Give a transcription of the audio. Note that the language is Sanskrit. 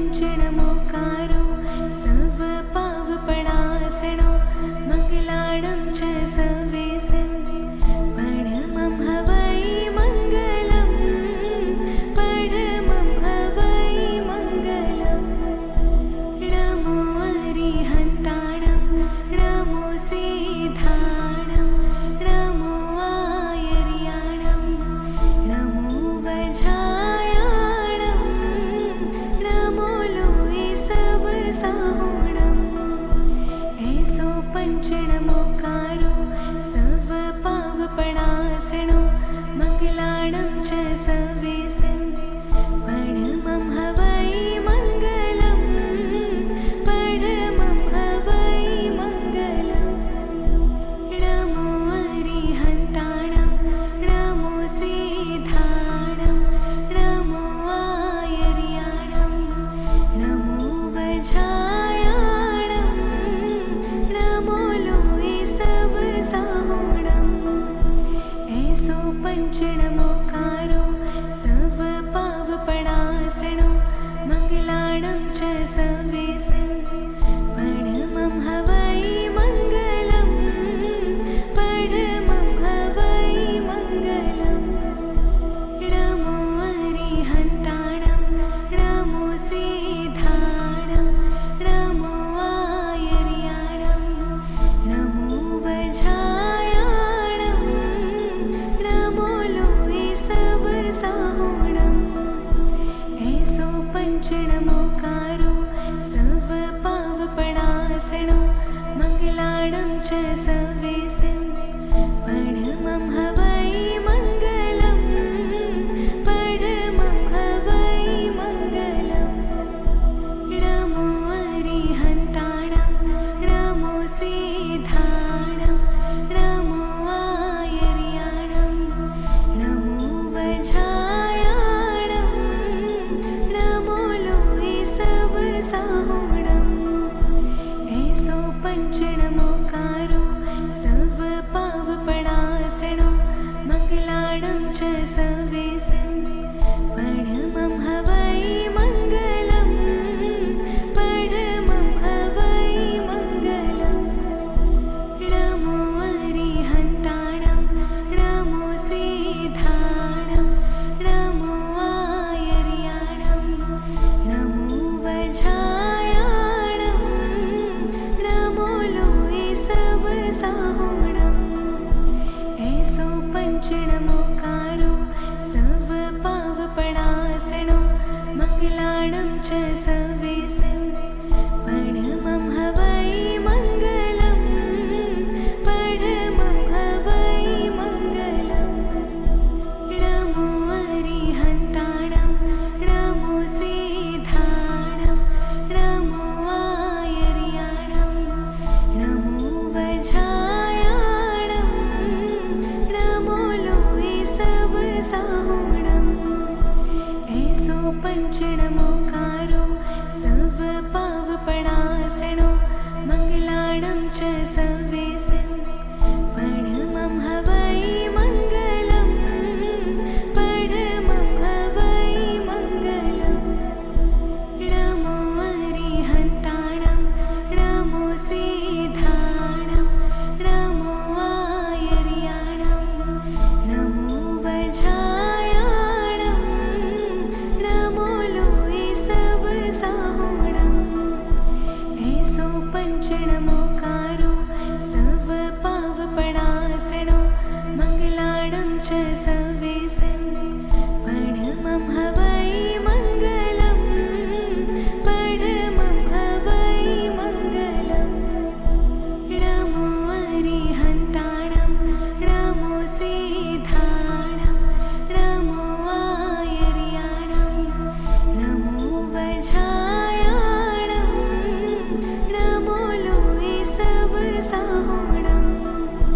पंचनमोकारो सर्वपावपणासनो मङ्गलानं च सवेशं परमं हवै मङ्गलं परमं हवै मङ्गलं नमो अरिहन्ताणं नमो सिद्धाणं नमो आयर्याणं नमो वज्रायाणं नमो लोये सवसाहुणम् ऐसो पंचनमोकारो सर्वपावपणासनो मङ्गलानं च सवेशं परमं हवै मङ्गलं परमं हवै मङ्गलं नमो अरिहन्ताणं नमो सिद्धाणं नमो आयर्याणं नमो वज्रायाणं नमो लोये सवसाहुणम् ऐसो पंचनमोकारो सर्वपावपणासनो मङ्गलानं च सवेशं परमं हवै मङ्गलं परमं हवै मङ्गलं नमो अरिहन्ताणं नमो सिद्धाणं नमो आयर्याणं नमो वज्रायाणं नमो लोये सवसाहुणम् ऐसो पंचनमोकारो सर्वपावपणासनो मङ्गलानं च सवेशं परमं हवै मङ्गलं परमं हवै मङ्गलं नमो अरिहन्ताणं नमो सिद्धाणं नमो आयर्याणं नमो वज्रायाणं नमो लोये सवसाहुणम् ऐसो पंचनमोकारो सर्वपावपणासनो मङ्गलानं च सवेशं परमं हवै मङ्गलं परमं हवै मङ्गलं नमो अरिहन्ताणं नमो सिद्धाणं नमो आयर्याणं नमो वज्रायाणं नमो लोये सवसाहुणम् ऐसो पंचनमोकारो सर्वपावपणासनो मङ्गलानं च सवेशं परमं हवै मङ्गलं परमं हवै मङ्गलं नमो अरिहन्ताणं नमो सिद्धाणं नमो आयर्याणं नमो वज्रायाणं नमो लोये सवसाहुणम् ऐसो पंचनमोकारो सर्वपावपणासनो मङ्गलानं च सवेशं परमं हवै मङ्गलं परमं हवै मङ्गलं नमो अरिहन्ताणं नमो सिद्धाणं नमो आयर्याणं नमो वज्रायाणं नमो लोये सवसाहुणम् ऐसो पंचनमोकारो सर्वपावपणासनो मङ्गलानं च